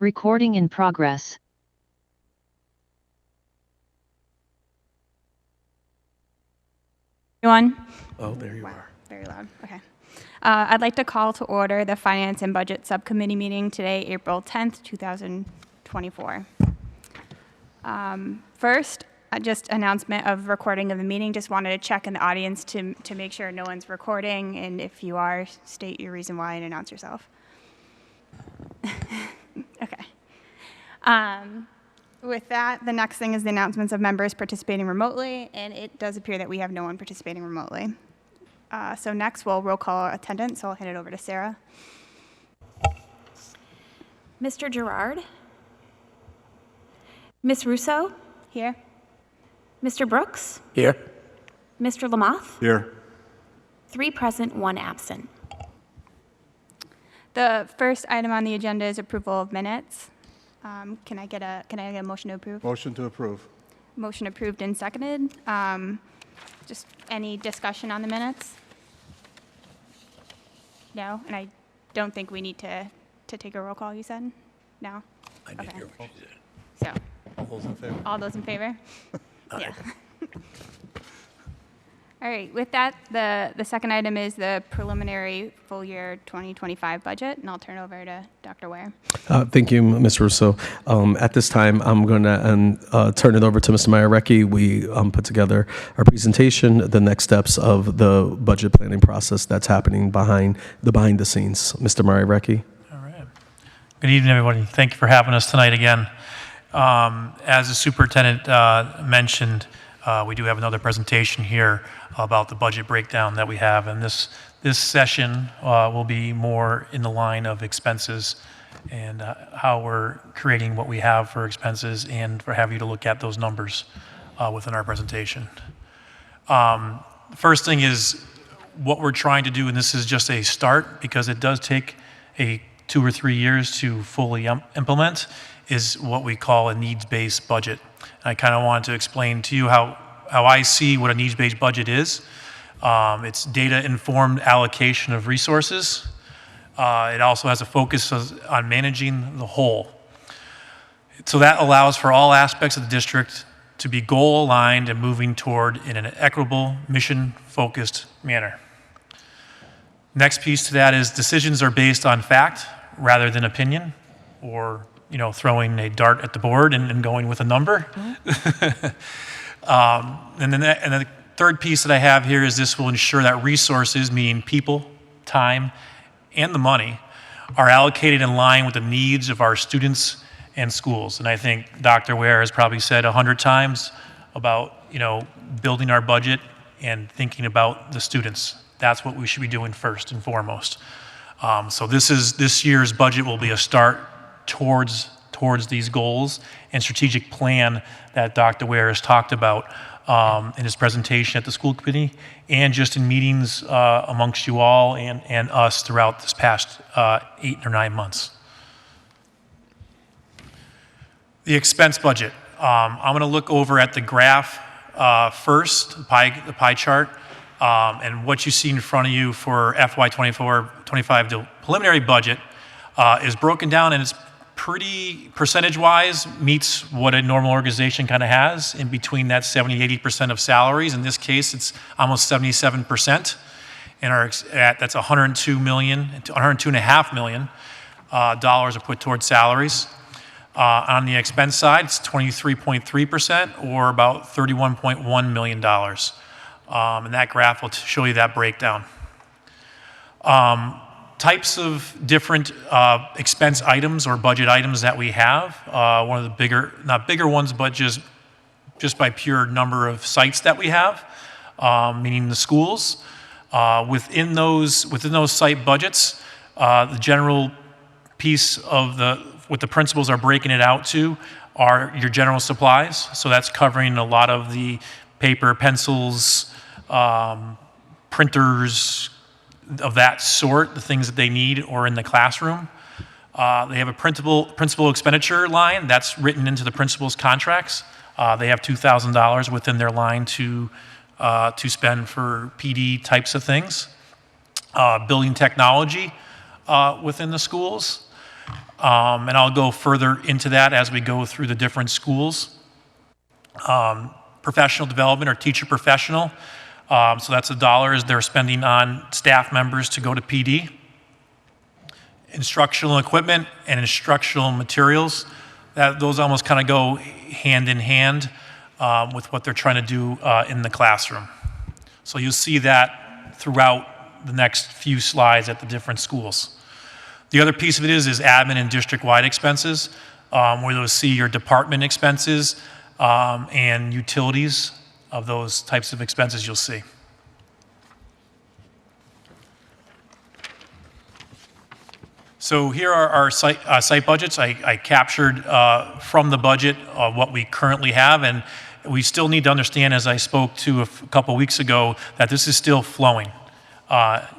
Recording in progress. Everyone? Oh, there you are. Very loud. Okay. I'd like to call to order the Finance and Budget Subcommittee meeting today, April 10th, 2024. First, just announcement of recording of the meeting. Just wanted to check in the audience to make sure no one's recording, and if you are, state your reason why and announce yourself. Okay. With that, the next thing is the announcements of members participating remotely, and it does appear that we have no one participating remotely. So next, we'll roll call attendance, so I'll hand it over to Sarah. Mr. Gerard? Ms. Russo? Here. Mr. Brooks? Here. Mr. Lamoth? Here. 3 present, 1 absent. The first item on the agenda is approval of minutes. Can I get a motion to approve? Motion to approve. Motion approved and seconded. Just any discussion on the minutes? No, and I don't think we need to take a roll call, you said? No? I didn't Okay. hear what you said. So, All those in favor? all those in favor? Yeah. All right, with that, the second item is the preliminary full year 2025 budget, and I'll turn it over to Dr. Ware. Thank you, Ms. Russo. At this time, I'm going to turn it over to Mr. Mayarecki. We put together our presentation, the next steps of the budget planning process that's happening behind the scenes. Mr. Mayarecki. All right. Good evening, everybody. Thank you for having us tonight again. As the superintendent mentioned, we do have another presentation here about the budget breakdown that we have, and this session will be more in the line of expenses and how we're creating what we have for expenses and for have you to look at those numbers within our presentation. First thing is what we're trying to do, and this is just a start because it does take 2 or 3 years to fully implement, is what we call a needs-based budget. I kind of wanted to explain to you how I see what a needs-based budget is. It's data-informed allocation of resources. It also has a focus on managing the whole. So that allows for all aspects of the district to be goal-aligned and moving toward in an equitable, mission-focused manner. Next piece to that is decisions are based on fact rather than opinion, or throwing a dart at the board and going with a number. And then the third piece that I have here is this will ensure that resources, meaning people, time, and the money, are allocated in line with the needs of our students and schools. And I think Dr. Ware has probably said 100 times about building our budget and thinking about the students. That's what we should be doing first and foremost. So this year's budget will be a start towards these goals and strategic plan that Dr. Ware has talked about in his presentation at the school committee and just in meetings amongst you all and us throughout this past 8 or 9 months. The expense budget. I'm going to look over at the graph first, the pie chart, and what you see in front of you for FY24-25, the preliminary budget is broken down, and it's pretty percentage-wise meets what a normal organization kind of has in between that 70-80% of salaries. In this case, it's almost 77%, and that's $102.5 million dollars are put towards salaries. On the expense side, it's 23.3%, or about $31.1 million. And that graph will show you that breakdown. Types of different expense items or budget items that we have. One of the not bigger ones, but just by pure number of sites that we have, meaning the schools. Within those site budgets, the general piece of what the principals are breaking it out to are your general supplies. So that's covering a lot of the paper, pencils, printers, of that sort, the things that they need or in the classroom. They have a principal expenditure line that's written into the principal's contracts. They have $2,000 within their line to spend for PD types of things. Building technology within the schools. And I'll go further into that as we go through the different schools. Professional development or teacher professional. So that's the dollars they're spending on staff members to go to PD. Instructional equipment and instructional materials. Those almost kind of go hand in hand with what they're trying to do in the classroom. So you'll see that throughout the next few slides at the different schools. The other piece of it is admin and district-wide expenses, where you'll see your department expenses and utilities of those types of expenses you'll see. So here are our site budgets. I captured from the budget what we currently have, and we still need to understand, as I spoke to a couple weeks ago, that this is still flowing.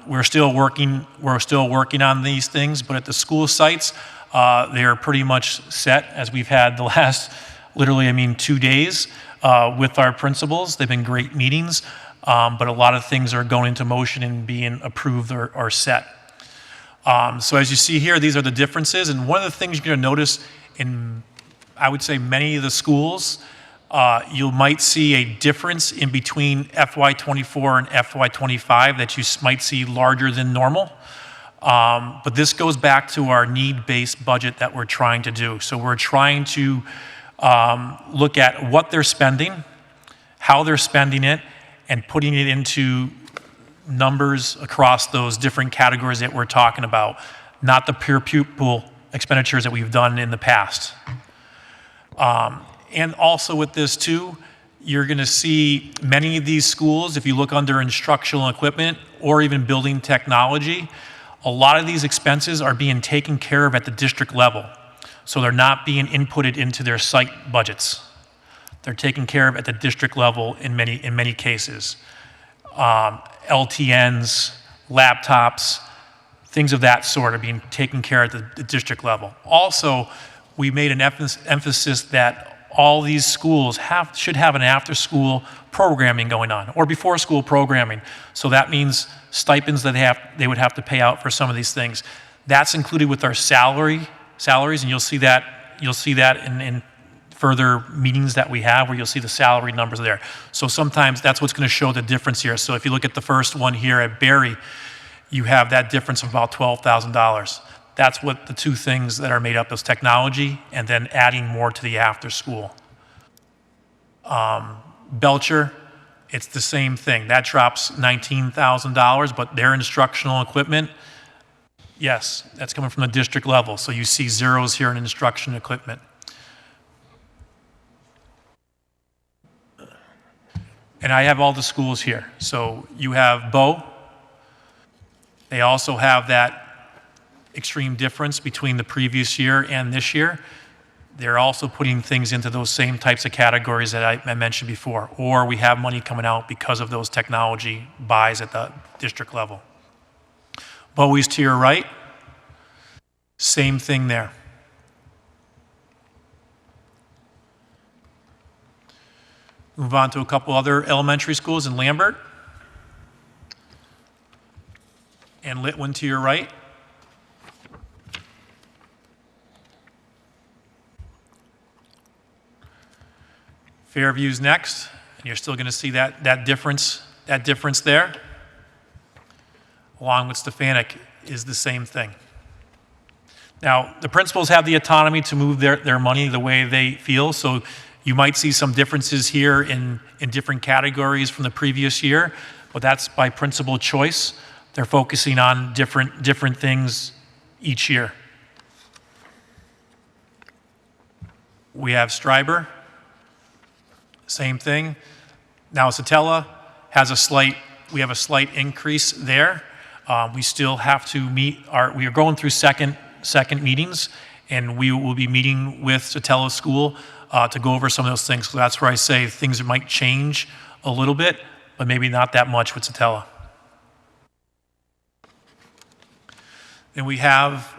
We're still working on these things, but at the school sites, they are pretty much set, as we've had the last, literally, 2 days with our principals. They've been great meetings, but a lot of things are going into motion and being approved or set. So as you see here, these are the differences, and one of the things you're going to notice in, I would say, many of the schools, you might see a difference in between FY24 and FY25 that you might see larger than normal. But this goes back to our need-based budget that we're trying to do. So we're trying to look at what they're spending, how they're spending it, and putting it into numbers across those different categories that we're talking about, not the per pupil expenditures that we've done in the past. And also with this too, you're going to see many of these schools, if you look under instructional equipment or even building technology, a lot of these expenses are being taken care of at the district level. So they're not being inputted into their site budgets. They're taken care of at the district level in many cases. LTNs, laptops, things of that sort are being taken care of at the district level. Also, we made an emphasis that all these schools should have an after-school programming going on, or before-school programming. So that means stipends that they would have to pay out for some of these things. That's included with our salaries, and you'll see that in further meetings that we have, where you'll see the salary numbers there. So sometimes that's what's going to show the difference here. So if you look at the first one here at Barry, you have that difference of about $12,000. That's what the two things that are made up is technology and then adding more to the after school. Belcher, it's the same thing. That drops $19,000, but their instructional equipment, yes, that's coming from the district level. So you see zeros here in instruction equipment. And I have all the schools here. So you have Bow. They also have that extreme difference between the previous year and this year. They're also putting things into those same types of categories that I mentioned before. Or we have money coming out because of those technology buys at the district level. Bowie's to your right. Same thing there. Move on to a couple other elementary schools in Lambert. And Litwin to your right. Fairview's next, and you're still going to see that difference there. Along with Stefanik is the same thing. Now, the principals have the autonomy to move their money the way they feel, so you might see some differences here in different categories from the previous year, but that's by principal choice. They're focusing on different things each year. We have Stryber, same thing. Now Satella has we have a slight increase there. We still have to we are going through second meetings, and we will be meeting with Satella School to go over some of those things. So that's where I say things might change a little bit, but maybe not that much with Satella. Then we have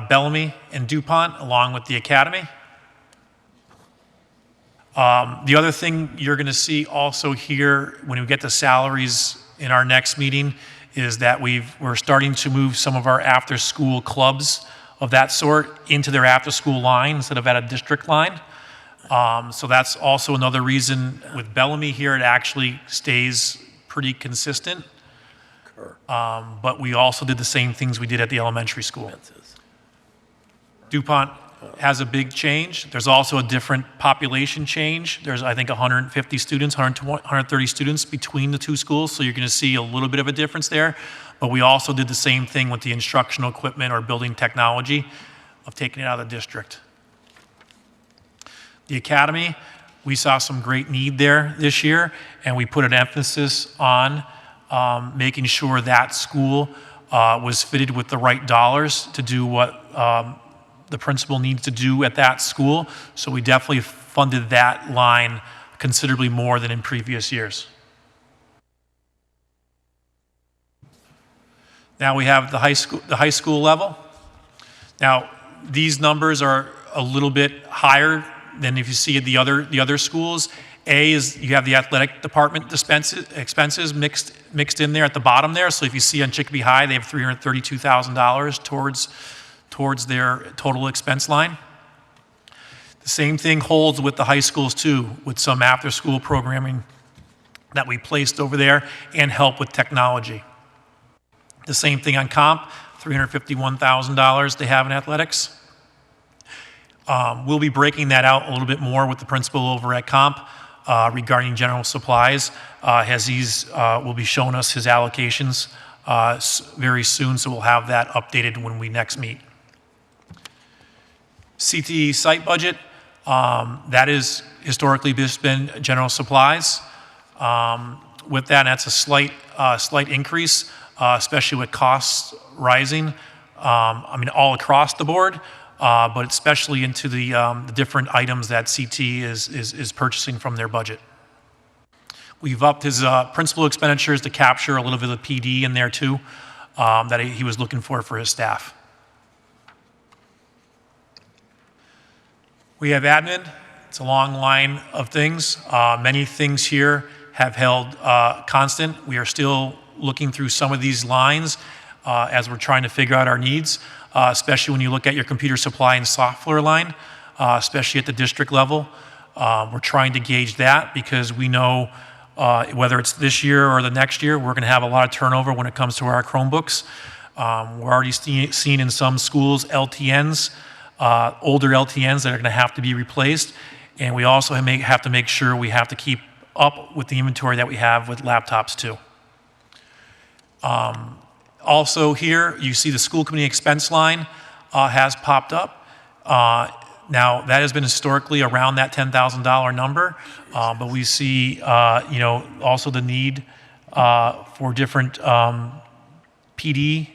Bellamy and DuPont along with the Academy. The other thing you're going to see also here when we get to salaries in our next meeting is that we're starting to move some of our after-school clubs of that sort into their after-school line instead of at a district line. So that's also another reason with Bellamy here, it actually stays pretty consistent. But we also did the same things we did at the elementary school. DuPont has a big change. There's also a different population change. There's, I think, 150 students, 130 students between the two schools, so you're going to see a little bit of a difference there. But we also did the same thing with the instructional equipment or building technology of taking it out of the district. The academy, we saw some great need there this year, and we put an emphasis on making sure that school was fitted with the right dollars to do what the principal needs to do at that school. So we definitely funded that line considerably more than in previous years. Now we have the high school level. Now these numbers are a little bit higher than if you see at the other schools. A is you have the athletic department expenses mixed in there at the bottom there. So if you see on Chicopee High, they have $332,000 towards their total expense line. The same thing holds with the high schools too, with some after-school programming that we placed over there and help with technology. The same thing on comp, $351,000 they have in athletics. We'll be breaking that out a little bit more with the principal over at comp regarding general supplies, as he's will be showing us his allocations very soon, so we'll have that updated when we next meet. CTE site budget, that is historically just been general supplies. With that, that's a slight increase, especially with costs rising. I mean, all across the board, but especially into the different items that CT is purchasing from their budget. We've upped his principal expenditures to capture a little bit of PD in there too, that he was looking for his staff. We have admin. It's a long line of things. Many things here have held constant. We are still looking through some of these lines as we're trying to figure out our needs, especially when you look at your computer supply and software line, especially at the district level. We're trying to gauge that because we know whether it's this year or the next year, we're going to have a lot of turnover when it comes to our Chromebooks. We're already seeing in some schools LTNs, older LTNs that are going to have to be replaced. And we also have to make sure we have to keep up with the inventory that we have with laptops too. Also here, you see the school committee expense line has popped up. Now, that has been historically around that $10,000 number, but we see, also the need for different PD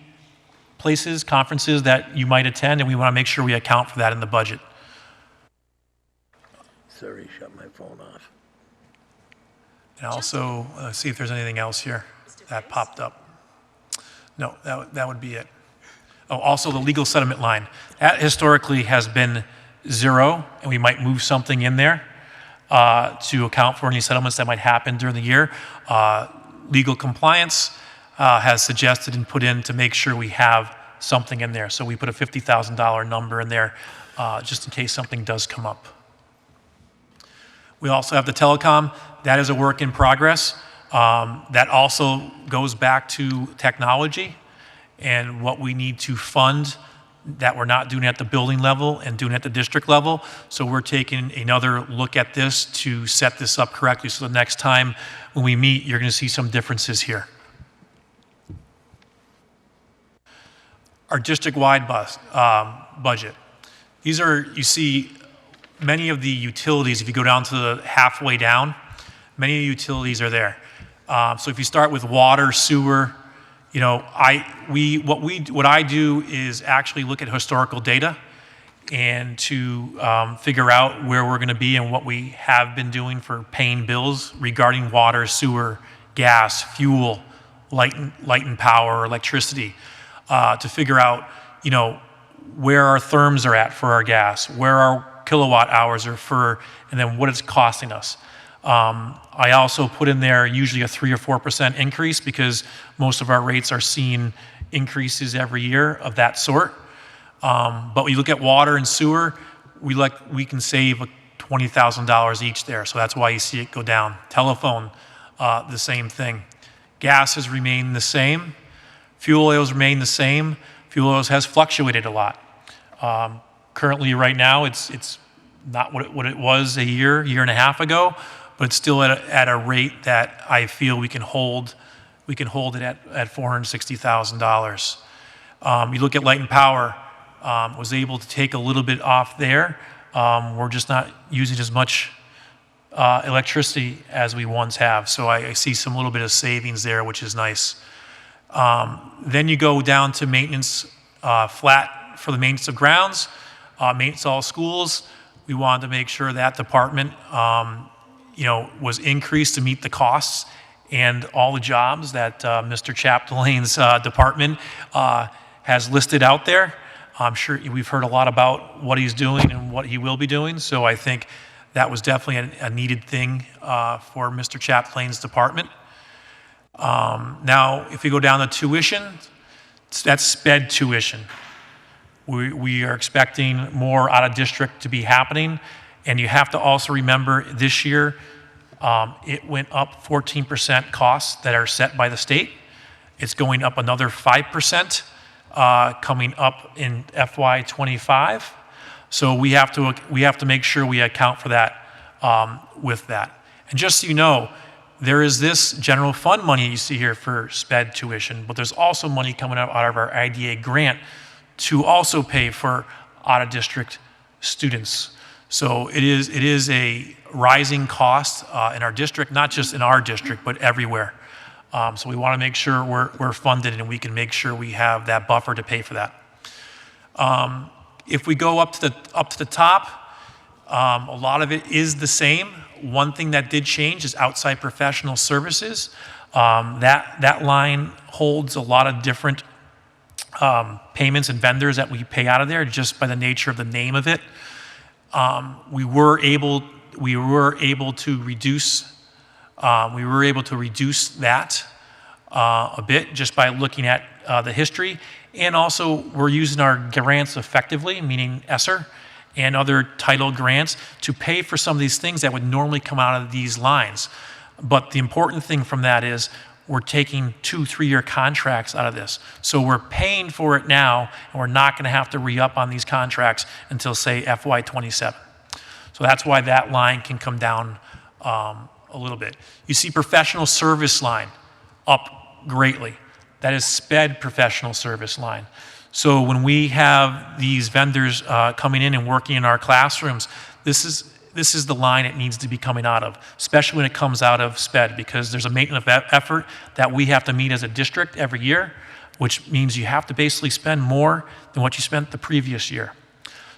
places, conferences that you might attend, and we want to make sure we account for that in the budget. Sorry, shut my phone off. And also, let's see if there's anything else here that popped up. No, that would be it. Oh, also the legal settlement line. That historically has been zero, and we might move something in there to account for any settlements that might happen during the year. Legal compliance has suggested and put in to make sure we have something in there. So we put a $50,000 number in there just in case something does come up. We also have the telecom. That is a work in progress. That also goes back to technology and what we need to fund that we're not doing at the building level and doing at the district level. So we're taking another look at this to set this up correctly. So the next time when we meet, you're going to see some differences here. Our district-wide budget. These are, you see, many of the utilities, if you go down to the halfway down, many of the utilities are there. So if you start with water, sewer, what I do is actually look at historical data and to figure out where we're going to be and what we have been doing for paying bills regarding water, sewer, gas, fuel, light and power, electricity, to figure out, where our therms are at for our gas, where our kilowatt hours are for, and then what it's costing us. I also put in there usually a 3 or 4% increase because most of our rates are seeing increases every year of that sort. But we look at water and sewer, we can save $20,000 each there. So that's why you see it go down. Telephone, the same thing. Gas has remained the same. Fuel oils remain the same. Fuel oils has fluctuated a lot. Currently, right now, it's not what it was a year and a half ago, but it's still at a rate that I feel we can hold it at $460,000. You look at light and power, was able to take a little bit off there. We're just not using as much electricity as we once have, so I see some little bit of savings there, which is nice. Then you go down to maintenance, flat for the maintenance of grounds, maintenance of all schools. We wanted to make sure that department, was increased to meet the costs and all the jobs that Mr. Chapdelain's department has listed out there. I'm sure we've heard a lot about what he's doing and what he will be doing, so I think that was definitely a needed thing for Mr. Chapdelain's department. Now, if you go down to tuition, that's sped tuition. We are expecting more out of district to be happening, and you have to also remember this year it went up 14% costs that are set by the state. It's going up another 5% coming up in FY25. So we have to make sure we account for that with that. And just so you know, there is this general fund money you see here for sped tuition, but there's also money coming out of our IDA grant to also pay for out-of-district students. So it is a rising cost in our district, not just in our district, but everywhere. So we want to make sure we're funded and we can make sure we have that buffer to pay for that. If we go up to the top, a lot of it is the same. One thing that did change is outside professional services. That line holds a lot of different payments and vendors that we pay out of there just by the nature of the name of it. We were able to reduce that a bit just by looking at the history, and also we're using our grants effectively, meaning ESSER and other title grants, to pay for some of these things that would normally come out of these lines. But the important thing from that is we're taking 2-3-year contracts out of this. So we're paying for it now, and we're not going to have to re-up on these contracts until, say, FY27. So that's why that line can come down a little bit. You see professional service line up greatly. That is sped professional service line. So when we have these vendors coming in and working in our classrooms, this is the line it needs to be coming out of, especially when it comes out of sped, because there's a maintenance effort that we have to meet as a district every year, which means you have to basically spend more than what you spent the previous year.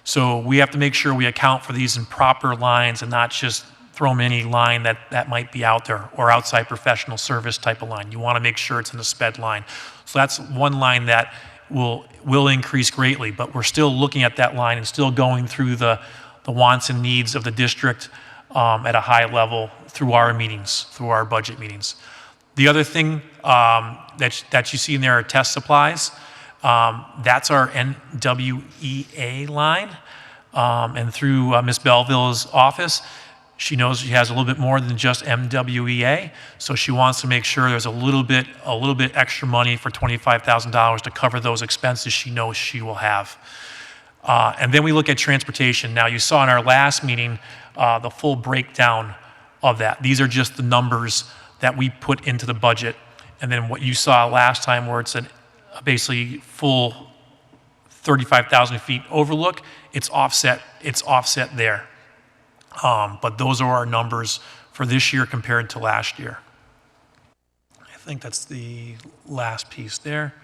So we have to make sure we account for these in proper lines and not just throw them any line that might be out there, or outside professional service type of line. You want to make sure it's in the sped line. So that's one line that will increase greatly, but we're still looking at that line and still going through the wants and needs of the district at a high level through our meetings, through our budget meetings. The other thing that you see in there are test supplies. That's our NWEA line, and through Ms. Belleville's office, she knows she has a little bit more than just MWEA, so she wants to make sure there's a little bit extra money for $25,000 to cover those expenses she knows she will have. And then we look at transportation. Now, you saw in our last meeting the full breakdown of that. These are just the numbers that we put into the budget. And then what you saw last time, where it's basically full 35,000 feet overlook, it's offset there. But those are our numbers for this year compared to last year. I think that's the last piece there.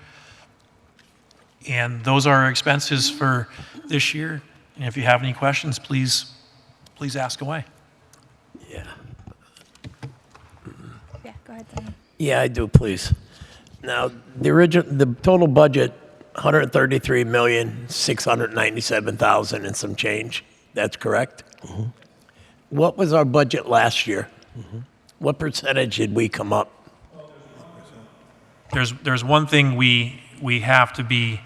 And those are our expenses for this year. And if you have any questions, please ask away. Yeah. Yeah, go ahead, Simon. Yeah, I do, please. Now, the total budget, $133,697,000 and some change. That's correct? Mm-hmm. What was our budget last year? Mm-hmm. What percentage did we come up? There's one thing we have to be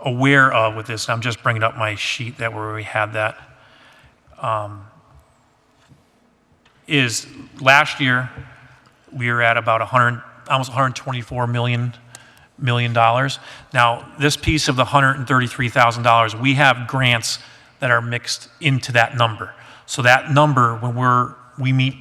aware of with this, and I'm just bringing up my sheet that where we had that, is last year we were at about almost 124 million dollars. Now, this piece of the $133,000, we have grants that are mixed into that number. So that number, when we meet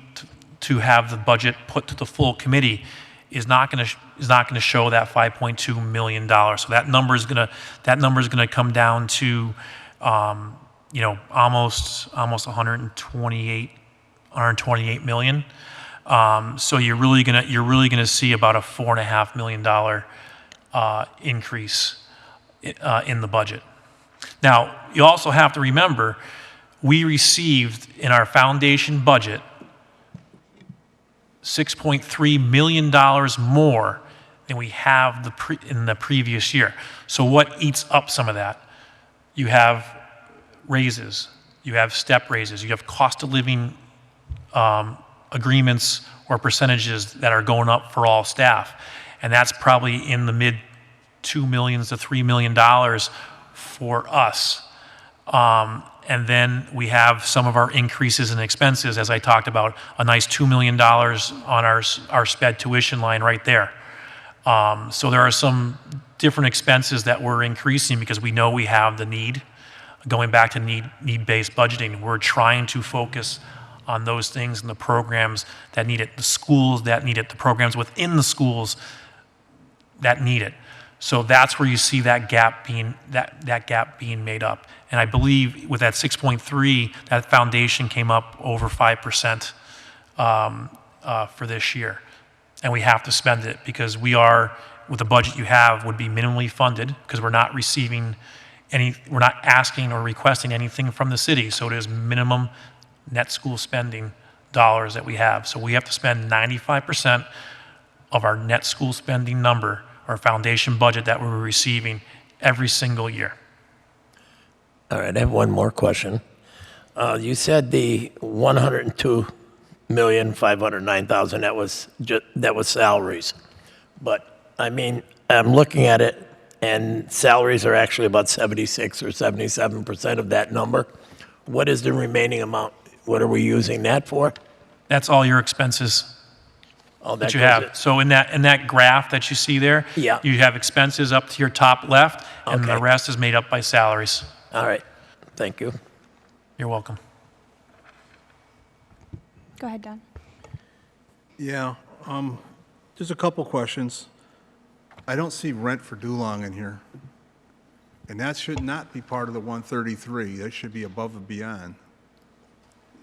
to have the budget put to the full committee, is not going to show that $5.2 million. So that number is going to come down to, almost 128 million. So you're really gonna see about a $4.5 million increase in the budget. Now, you also have to remember, we received in our foundation budget $6.3 million more than we have in the previous year. So what eats up some of that? You have raises, you have step raises, you have cost of living agreements or percentages that are going up for all staff. And that's probably in the mid $2 million to $3 million for us. And then we have some of our increases in expenses, as I talked about, a nice $2 million on our sped tuition line right there. So there are some different expenses that we're increasing because we know we have the need. Going back to need-based budgeting, we're trying to focus on those things and the programs that need it, the schools that need it, the programs within the schools that need it. So that's where you see that gap being made up. And I believe with that 6.3, that foundation came up over 5% for this year. And we have to spend it because we are, with the budget you have, would be minimally funded because we're not receiving we're not asking or requesting anything from the city. So it is minimum net school spending dollars that we have. So we have to spend 95% of our net school spending number, our foundation budget that we're receiving every single year. All right, I have one more question. You said the $102,509,000 that was salaries, but I mean I'm looking at it, and salaries are actually about 76 or 77% of that number. What is the remaining amount? What are we using that for? That's all your expenses All that you goes have. in- So in that graph that you see there, Yeah. you have expenses up to your top left, and the Okay. rest is made up by salaries. All right, thank you. You're welcome. Go ahead, Don. Yeah, there's a couple questions. I don't see rent for Dulong in here. And that should not be part of the 133. That should be above and beyond.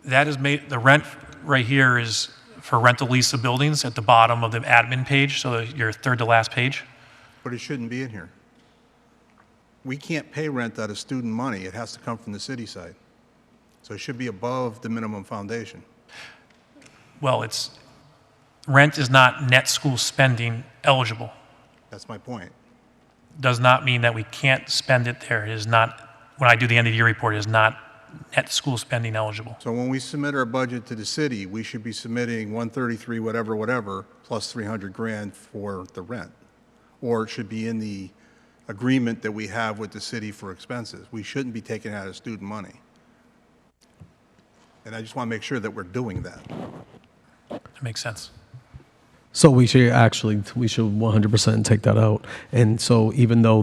That is the rent right here is for rental lease of buildings at the bottom of the admin page, so your third to last page. But it shouldn't be in here. We can't pay rent out of student money. It has to come from the city side. So it should be above the minimum foundation. Well, rent is not net school spending eligible. That's my point. Does not mean that we can't spend it there. It is not, when I do the end of the year report, it is not net school spending eligible. So when we submit our budget to the city, we should be submitting 133 whatever plus 300 grand for the rent. Or it should be in the agreement that we have with the city for expenses. We shouldn't be taking it out of student money. And I just want to make sure that we're doing that. That makes sense. So we should 100% take that out. And so even though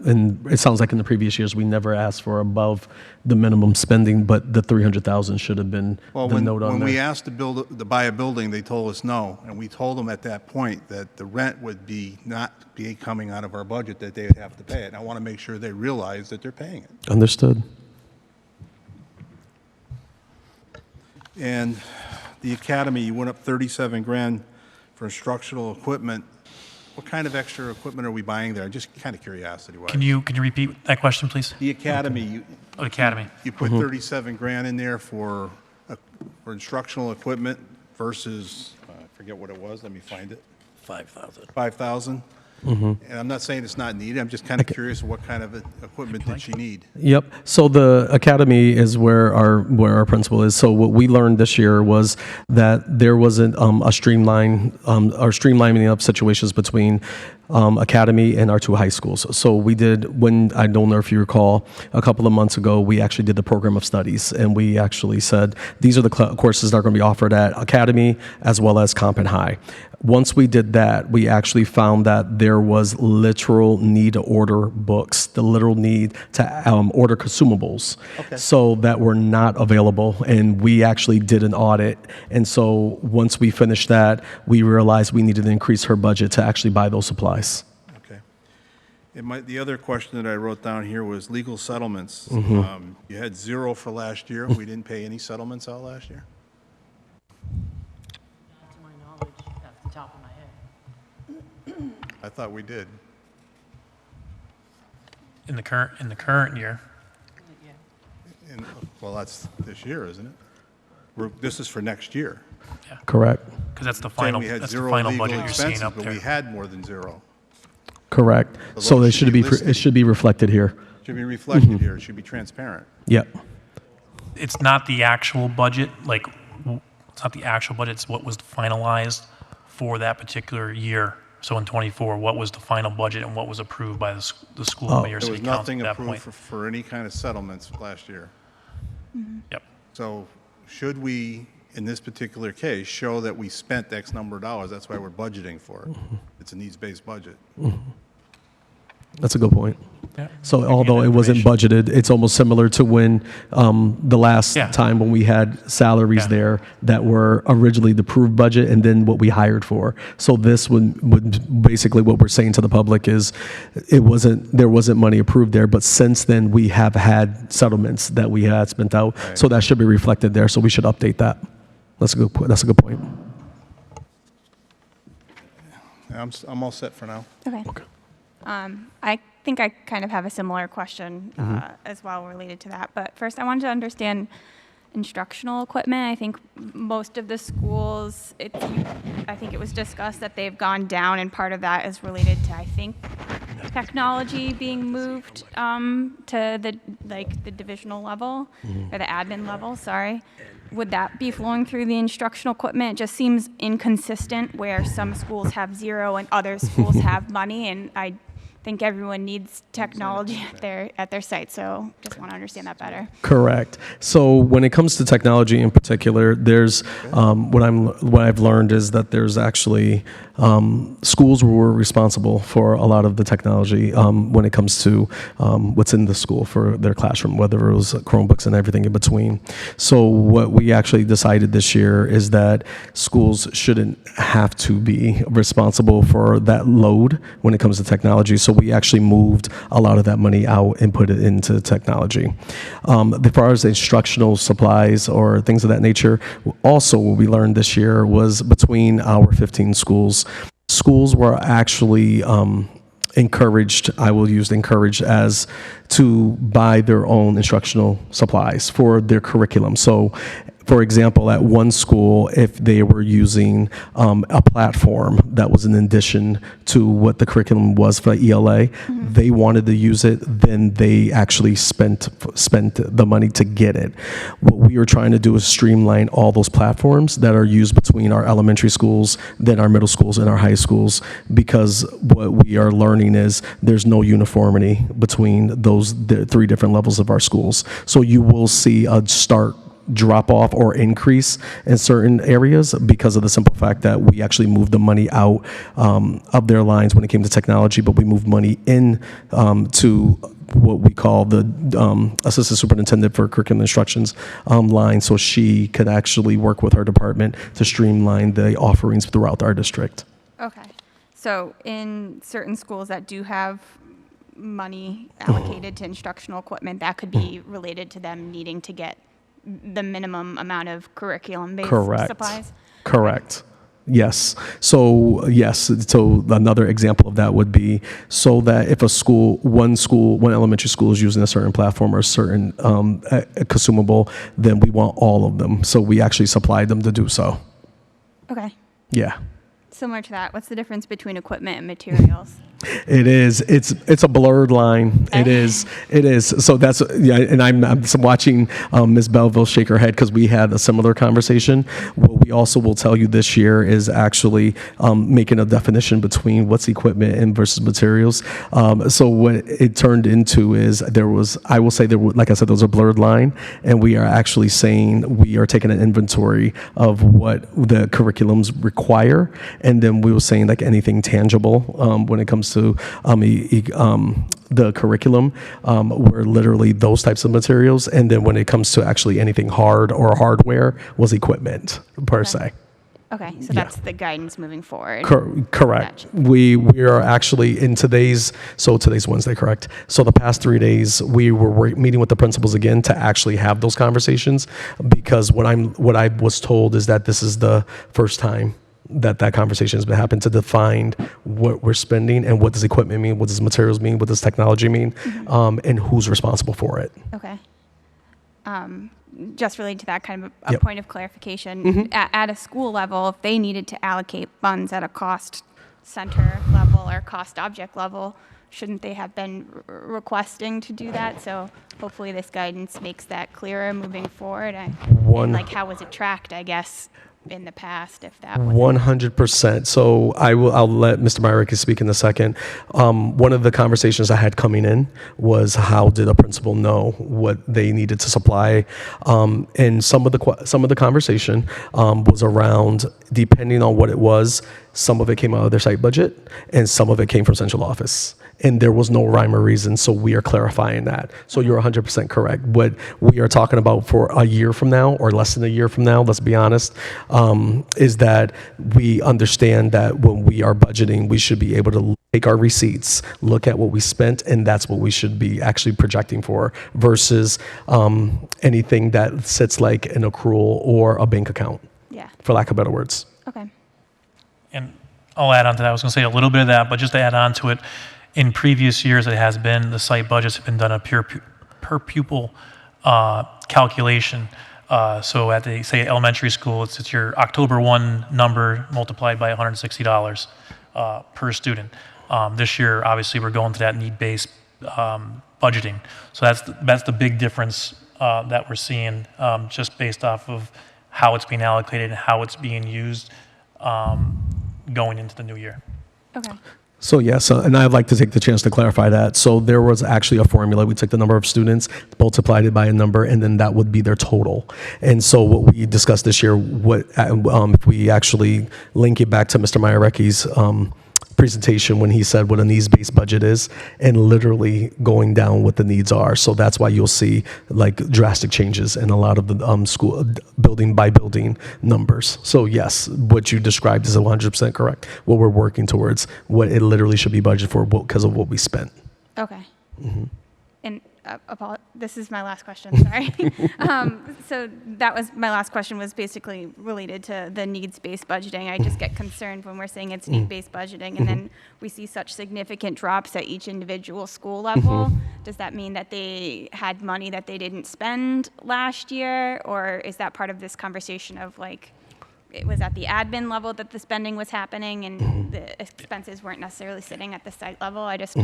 and it sounds like in the previous years, we never asked for above the minimum spending, but the 300,000 should have been Well, the note on when there. we asked to buy a building, they told us no. And we told them at that point that the rent would not be coming out of our budget, that they would have to pay it. And I want to make sure they realize that they're paying it. Understood. And the academy, you went up 37 grand for instructional equipment. What kind of extra equipment are we buying there? Just kind of curiosity-wise. Can you repeat that question, please? The academy, Academy. you put 37 grand in there for instructional equipment versus, I forget what it was, let me find it, 5,000. 5,000? And I'm not saying it's not needed, I'm just kind of curious what kind of equipment did she need? Yep. So the academy is where our principal is. So what we learned this year was that there wasn't a streamlining of situations between academy and our 2 high schools. So we did, when, I don't know if you recall, a couple of months ago, we actually did the program of studies, and we actually said, these are the courses that are going to be offered at academy as well as comp and high. Once we did that, we actually found that there was literal need to order books, the literal need to order consumables, so that were not available. And we actually did an audit. And so once we finished that, we realized we needed to increase her budget to actually buy those supplies. Okay. The other question that I wrote down here was legal settlements. You had 0 for last year. We didn't pay any settlements out last year? To my knowledge, off the top of my head. I thought we did. In the current year. Well, that's this year, isn't it? This is for next year. Correct. Because that's the Saying final, we had that's the 0 final legal budget you're seeing expenses, up but there. we had more than 0. Correct. So those it should should be be, listed. it should be reflected here. Should be reflected here. It should be transparent. Yep. It's not the actual budget, it's not the actual budget, it's what was finalized for that particular year. So in '24, what was the final budget and what was approved by the school and mayor There city was council nothing at that approved point? for any kind of settlements last year. Yep. So should we, in this particular case, show that we spent X number of dollars? That's why we're budgeting for it. It's a needs-based budget. That's a good point. Yeah. So Give although you it wasn't information. budgeted, it's almost similar to when the last Yeah. time when we had salaries Yeah. there that were originally the approved budget and then what we hired for. So this would basically what we're saying to the public is there wasn't money approved there, but since then we have had settlements that we had spent out. Right. So that should be reflected there. So we should update that. That's a good point. I'm all set for now. Okay. I think I kind of have a similar question as well related to that. But first, I wanted to understand instructional equipment. I think most of the schools, I think it was discussed that they've gone down, and part of that is related to, I think, technology being moved to the divisional level or the admin level. Sorry. Would that be flowing through the instructional equipment? It just seems inconsistent where some schools have 0 and other schools have money, and I think everyone needs technology at their site. So just want to understand that better. Correct. So when it comes to technology in particular, there's what I've learned is that there's actually schools were responsible for a lot of the technology when it comes to what's in the school for their classroom, whether it was Chromebooks and everything in between. So what we actually decided this year is that schools shouldn't have to be responsible for that load when it comes to technology. So we actually moved a lot of that money out and put it into technology. As far as instructional supplies or things of that nature, also what we learned this year was between our 15 schools, schools were actually encouraged, I will use encouraged as to buy their own instructional supplies for their curriculum. So for example, at one school, if they were using a platform that was in addition to what the curriculum was for ELA, they wanted to use it, then they actually spent the money to get it. What we are trying to do is streamline all those platforms that are used between our elementary schools, then our middle schools, and our high schools, because what we are learning is there's no uniformity between the 3 different levels of our schools. So you will see a stark drop off or increase in certain areas because of the simple fact that we actually moved the money out of their lines when it came to technology, but we moved money in to what we call the assistant superintendent for curriculum instructions line, so she could actually work with her department to streamline the offerings throughout our district. Okay. So in certain schools that do have money allocated to instructional equipment, that could be related to them needing to get the minimum amount of curriculum-based supplies? Correct. Yes. So another example of that would be so that if one elementary school is using a certain platform or a certain consumable, then we want all of them. So we actually supplied them to do so. Okay. Yeah. Similar to that, what's the difference between equipment and materials? It is. It's a blurred line. It is. It is. So that's yeah. And I'm watching Ms. Belleville shake her head because we had a similar conversation. What we also will tell you this year is actually making a definition between what's equipment and versus materials. So what it turned into is I will say like I said, there was a blurred line, and we are actually saying we are taking an inventory of what the curriculums require, and then we were saying like anything tangible when it comes to the curriculum were literally those types of materials, and then when it comes to actually anything hard or hardware was equipment per se. Okay, so that's the guidance moving forward. Correct. Gotcha. We are actually in today's Wednesday, correct? So the past 3 days we were meeting with the principals again to actually have those conversations, because what I was told is that this is the first time that conversation has been happening to define what we're spending and what does equipment mean, what does materials mean, what does technology mean, and who's responsible for it. Okay. Just related to that, kind of a Yep. point of clarification, at a school level, if they needed to allocate funds at a cost center level or cost object level, shouldn't they have been requesting to do that? So hopefully this guidance makes that clearer moving forward. And like, how was it tracked, I guess, in the past, if that was 100%. So I'll let Mr. Myrick speak in a second. One of the conversations I had coming in was how did a principal know what they needed to supply, and some of the conversation was around, depending on what it was, some of it came out of their site budget and some of it came from central office. And there was no rhyme or reason, so we are clarifying that. So you're 100% correct. What we are talking about for a year from now, or less than a year from now, let's be honest, is that we understand that when we are budgeting, we should be able to take our receipts, look at what we spent, and that's what we should be actually projecting for, versus anything that sits like an accrual or a bank account, for lack of better words. Okay. And I'll add on to that. I was going to say a little bit of that, but just to add on to it, in previous years, it has been, the site budgets have been done a per pupil calculation. So at the, say, elementary school, it's your October 1 number multiplied by $160 per student. This year, obviously, we're going to that need-based budgeting. So that's the big difference that we're seeing, just based off of how it's being allocated and how it's being used going into the new year. Okay. So yes, and I'd like to take the chance to clarify that. So there was actually a formula. We took the number of students, multiplied it by a number, and then that would be their total. And so what we discussed this year, if we actually link it back to Mr. Mayareki's presentation when he said what a needs-based budget is, and literally going down what the needs are. So that's why you'll see like drastic changes in a lot of the school building by building numbers. So yes, what you described is 100% correct. What we're working towards, what it literally should be budgeted for because of what we spent. Okay. And this is my last question, sorry. So that was, my last question was basically related to the needs-based budgeting. I just get concerned when we're saying it's need-based budgeting and then we see such significant drops at each individual school level. Does that mean that they had money that they didn't spend last year? Or is that part of this conversation of like, it was at the admin level that the spending was happening and the expenses weren't necessarily sitting at the site level? I just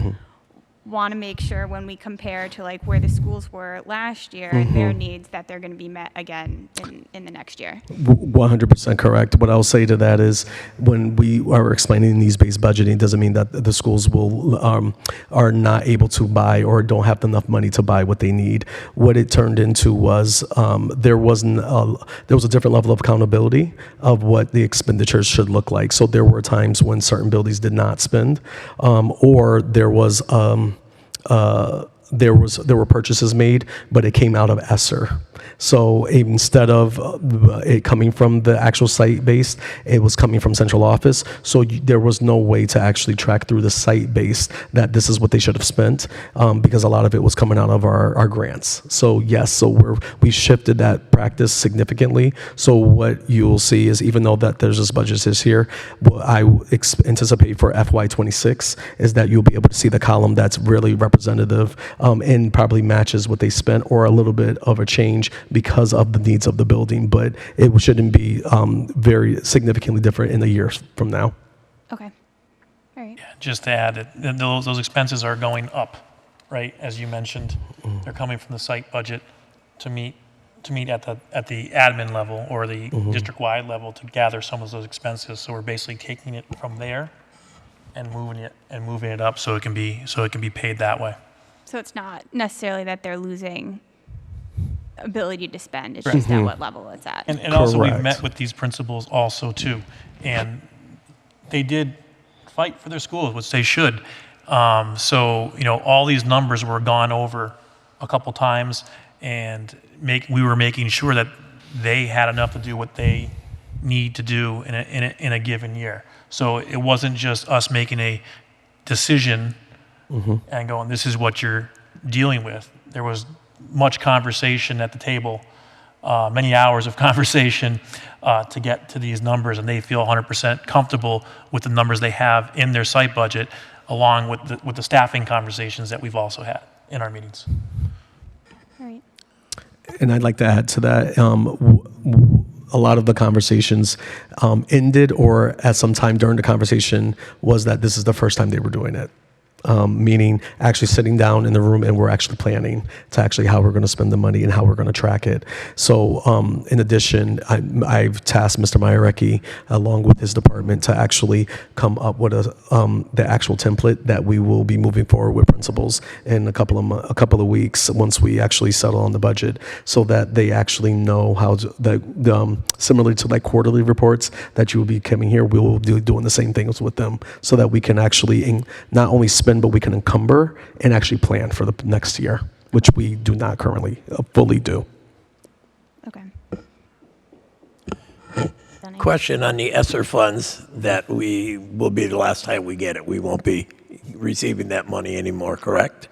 want to make sure when we compare to like where the schools were last year and their needs, that they're going to be met again in the next year. 100% correct. What I'll say to that is, when we are explaining needs-based budgeting, doesn't mean that the schools will are not able to buy or don't have enough money to buy what they need. What it turned into was there was a different level of accountability of what the expenditures should look like. So there were times when certain buildings did not spend, or there were purchases made, but it came out of ESSER. So instead of it coming from the actual site base, it was coming from central office. So there was no way to actually track through the site base that this is what they should have spent, because a lot of it was coming out of our grants. So yes, so we shifted that practice significantly. So what you'll see is, even though that there's this budget this year, what I anticipate for FY26 is that you'll be able to see the column that's really representative and probably matches what they spent, or a little bit of a change because of the needs of the building, but it shouldn't be very significantly different in a year from now. Okay. All right. Yeah, just to add that those expenses are going up, right? As you mentioned, they're coming from the site budget to meet at the admin level or the district-wide level to gather some of those expenses. So we're basically taking it from there and moving it up so it can be paid that way. So it's not necessarily that they're losing ability to spend, it's just at what level it's at. And also we've Correct. met with these principals also too, and they did fight for their schools, which they should. So, all these numbers were gone over a couple times, and we were making sure that they had enough to do what they need to do in a given year. So it wasn't just us making a decision and going, this is what you're dealing with. There was much conversation at the table, many hours of conversation to get to these numbers, and they feel 100% comfortable with the numbers they have in their site budget, along with the staffing conversations that we've also had in our meetings. All right. And I'd like to add to that, a lot of the conversations ended, or at some time during the conversation, was that this is the first time they were doing it. Meaning actually sitting down in the room and we're actually planning to actually how we're going to spend the money and how we're going to track it. So in addition, I've tasked Mr. Mayarecki along with his department to actually come up with the actual template that we will be moving forward with principals in a couple of weeks once we actually settle on the budget, so that they actually know how to, similarly to like quarterly reports that you will be coming here, we will be doing the same things with them so that we can actually not only spend, but we can encumber and actually plan for the next year, which we do not currently fully do. Okay. Question on the ESSER funds, that will be the last time we get it. We won't be receiving that money anymore, correct?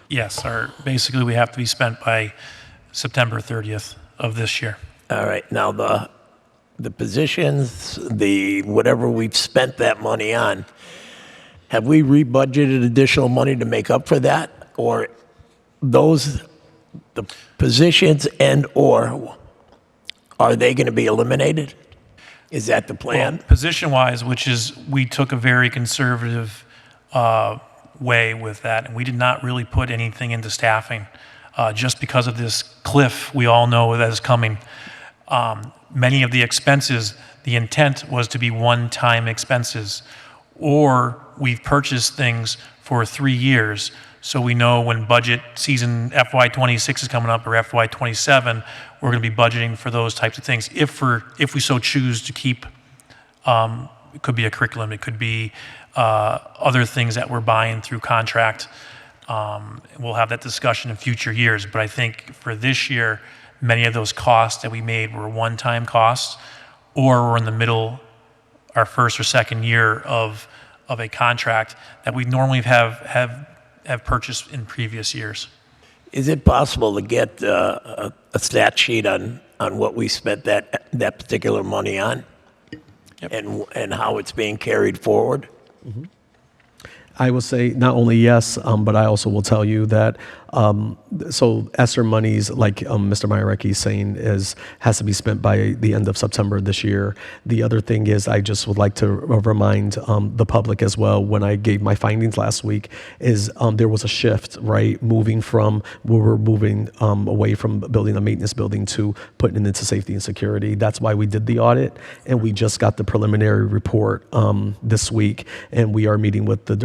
Yes, basically we have to be spent by September 30th of this year. All right, now the positions, whatever we've spent that money on, have we rebudgeted additional money to make up for that? Or the positions or are they going to be eliminated? Is that the plan? Well, position-wise, which is, we took a very conservative way with that, and we did not really put anything into staffing just because of this cliff we all know that is coming. Many of the expenses, the intent was to be one-time expenses, or we've purchased things for 3 years, so we know when budget season FY26 is coming up or FY27, we're going to be budgeting for those types of things. If we so choose to keep, it could be a curriculum, it could be other things that we're buying through contract. We'll have that discussion in future years, but I think for this year, many of those costs that we made were one-time costs, or we're in the middle, our first or second year of a contract that we normally have purchased in previous years. Is it possible to get a stat sheet on what we spent that particular money on? Yep. And how it's being carried forward? I will say not only yes, but I also will tell you that so ESSER monies, like Mr. Mayarecki is saying, has to be spent by the end of September this year. The other thing is, I just would like to remind the public as well, when I gave my findings last week, is there was a shift, right? We were moving away from building a maintenance building to putting it into safety and security. That's why we did the audit, and we just got the preliminary report this week, and we are meeting with the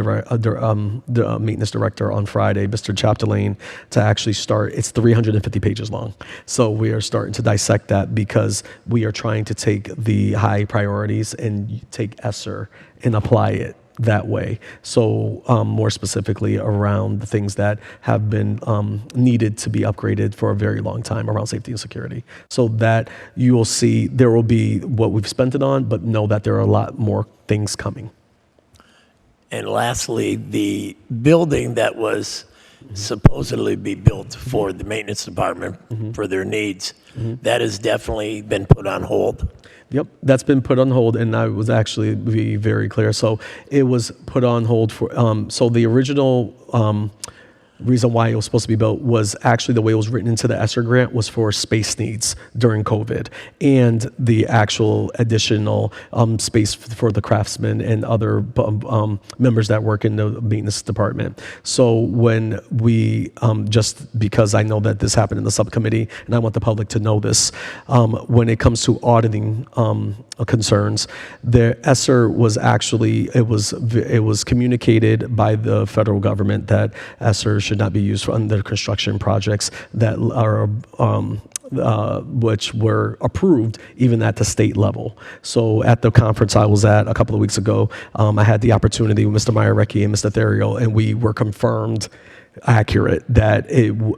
maintenance director on Friday, Mr. Chapdelaine, to actually start. It's 350 pages long. So we are starting to dissect that, because we are trying to take the high priorities and take ESSER and apply it that way. So more specifically around the things that have been needed to be upgraded for a very long time around safety and security. So that you will see there will be what we've spent it on, but know that there are a lot more things coming. And lastly, the building that was supposedly be built for the maintenance department for their needs, that has definitely been put on hold. Yep, that's been put on hold, and I was actually be very clear. So it was put on hold for, so the original reason why it was supposed to be built was actually the way it was written into the ESSER grant was for space needs during COVID and the actual additional space for the craftsmen and other members that work in the maintenance department. So when we, just because I know that this happened in the subcommittee and I want the public to know this, when it comes to auditing concerns, the ESSER was actually, it was communicated by the federal government that ESSER should not be used for under construction projects that are which were approved even at the state level. So at the conference I was at a couple of weeks ago, I had the opportunity with Mr. Mayarecki and Mr. Theriault, and we were confirmed accurate that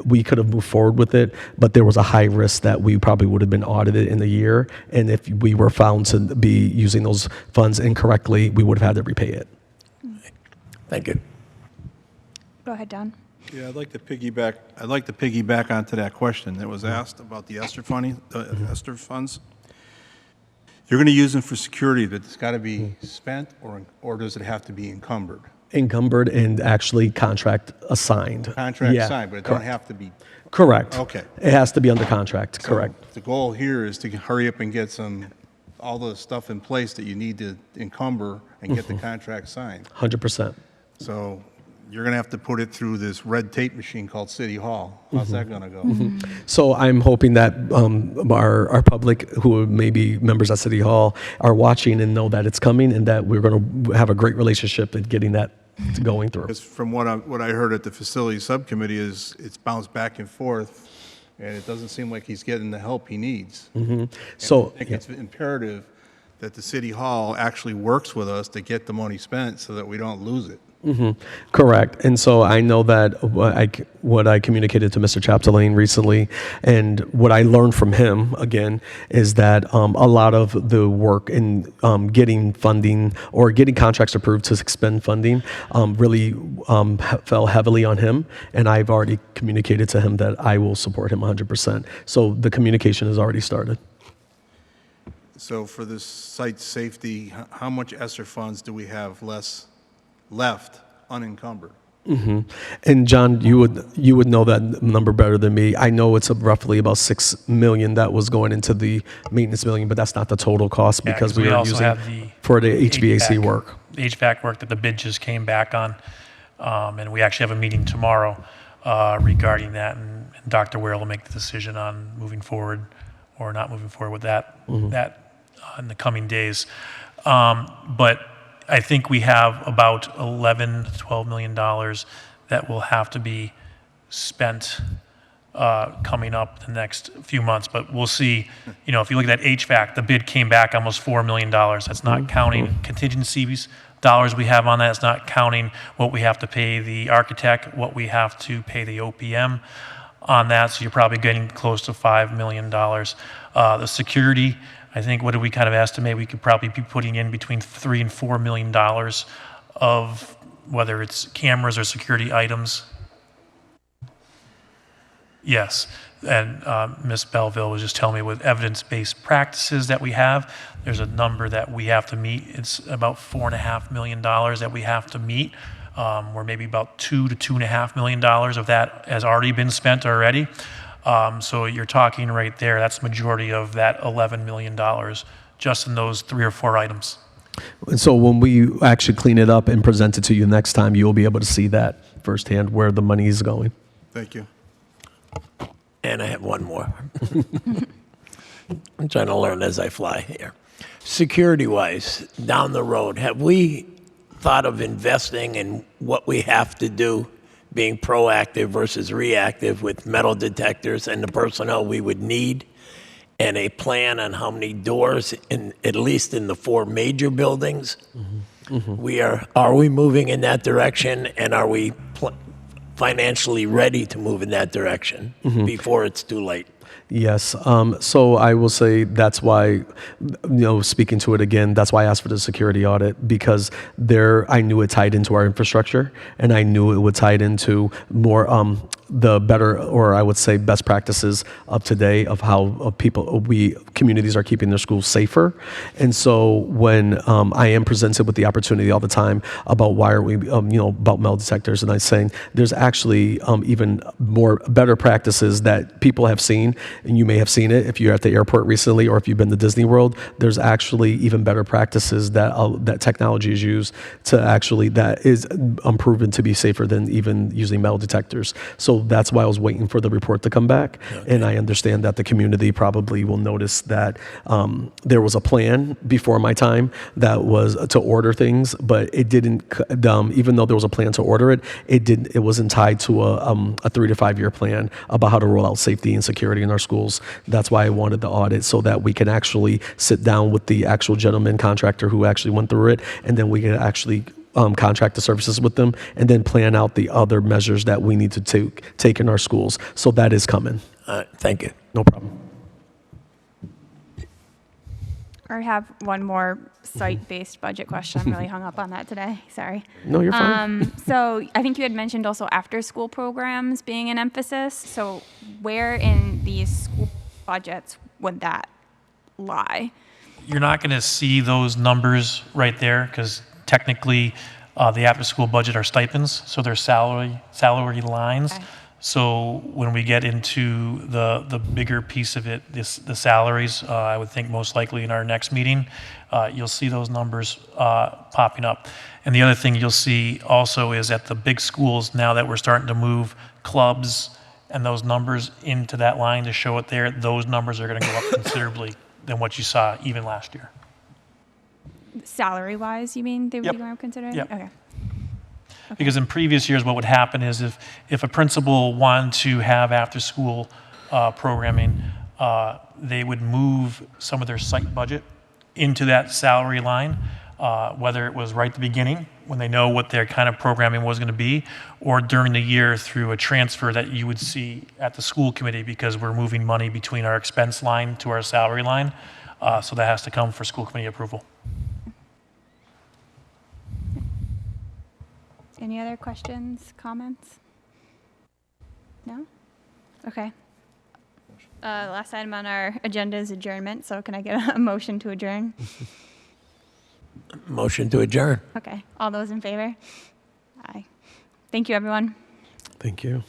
we could have moved forward with it, but there was a high risk that we probably would have been audited in the year, and if we were found to be using those funds incorrectly, we would have had to repay it. Thank you. Go ahead, Don. Yeah, I'd like to piggyback onto that question that was asked about the ESSER funding, the ESSER funds. You're going to use them for security, but it's got to be spent, or does it have to be encumbered? Encumbered and actually contract assigned. Contract Yeah, signed, but it correct. don't have to be. Correct. Okay. It has to be under contract, correct. So the goal here is to hurry up and get all the stuff in place that you need to encumber and get the contract signed. 100%. So you're going to have to put it through this red tape machine called City Hall. How's that going to go? So I'm hoping that our public, who may be members at City Hall, are watching and know that it's coming and that we're going to have a great relationship in getting that going through. Because from what I heard at the facilities subcommittee is it's bounced back and forth, and it doesn't seem like he's getting the help he needs. So I think it's imperative that the City Hall actually works with us to get the money spent so that we don't lose it. correct. And so I know that what I communicated to Mr. Chapdelaine recently, and what I learned from him again is that a lot of the work in getting funding or getting contracts approved to expend funding really fell heavily on him. And I've already communicated to him that I will support him 100%. So the communication has already started. So for this site safety, how much ESSER funds do we have left unencumbered? And John, you would know that number better than me. I know it's roughly about $6 million that was going into the maintenance building, but that's not the total cost Yeah, because 'cause we we are also using have the for the HVAC work. The HVAC work that the bid just came back on, and we actually have a meeting tomorrow regarding that, and Dr. Ware will make the decision on moving forward or not moving forward with that in the coming days. But I think we have about $11 to $12 million that will have to be spent coming up the next few months. But we'll see. You know, if you look at that HVAC, the bid came back almost $4 million. That's not counting contingencies dollars we have on that. It's not counting what we have to pay the architect, what we have to pay the OPM on that. So you're probably getting close to $5 million. The security, I think, what do we kind of estimate? We could probably be putting in between $3 and $4 million of whether it's cameras or security items. Yes, and Ms. Belleville was just telling me with evidence-based practices that we have, there's a number that we have to meet. It's about $4.5 million that we have to meet. Where maybe about $2 to $2.5 million of that has already been spent already. So you're talking right there, that's the majority of that $11 million just in those 3 or 4 items. And so when we actually clean it up and present it to you next time, you'll be able to see that firsthand where the money is going. Thank you. And I have one more. I'm trying to learn as I fly here. Security-wise, down the road, have we thought of investing in what we have to do, being proactive versus reactive with metal detectors and the personnel we would need, and a plan on how many doors, at least in the 4 major buildings? Are we moving in that direction, and are we financially ready to move in that direction before it's too late? Yes. So I will say that's why, speaking to it again, that's why I asked for the security audit, because I knew it tied into our infrastructure, and I knew it would tie it into more the better, or I would say best practices of today of how communities are keeping their schools safer. And so when I am presented with the opportunity all the time about why are we, about metal detectors, and I'm saying there's actually actually even better practices that people have seen, and you may have seen it if you're at the airport recently or if you've been to Disney World. There's actually even better practices that that technology is used to actually that is proven to be safer than even using metal detectors. So that's why I was waiting for the report to come back, and I understand that the community probably will notice that there was a plan before my time that was to order things, but it didn't. Even though there was a plan to order it, it wasn't tied to a 3 to 5 year plan about how to roll out safety and security in our schools. That's why I wanted the audit, so that we can actually sit down with the actual gentleman contractor who actually went through it, and then we can actually contract the services with them, and then plan out the other measures that we need to take in our schools. So that is coming. Thank you. No problem. I have one more site-based budget question. I'm really hung up on that today. Sorry. No, you're fine. So I think you had mentioned also after-school programs being an emphasis. So where in these school budgets would that lie? You're not going to see those numbers right there because technically the after-school budget are stipends, so they're salary lines. Okay. So when we get into the bigger piece of it, the salaries, I would think most likely in our next meeting, you'll see those numbers popping up. And the other thing you'll see also is at the big schools, now that we're starting to move clubs and those numbers into that line to show it there, those numbers are going to go up considerably than what you saw even last year. Salary-wise, you mean they would Yep. be going to consider? Yep. Okay. Because in previous years, what would happen is if a principal wanted to have after-school programming, they would move some of their site budget into that salary line, whether it was right at the beginning when they know what their kind of programming was going to be, or during the year through a transfer that you would see at the school committee because we're moving money between our expense line to our salary line. So that has to come for school committee approval. Any other questions, comments? No? Okay. Last item on our agenda is adjournment, so can I get a motion to adjourn? Motion to adjourn. Okay. All those in favor? Aye. Thank you, everyone. Thank you.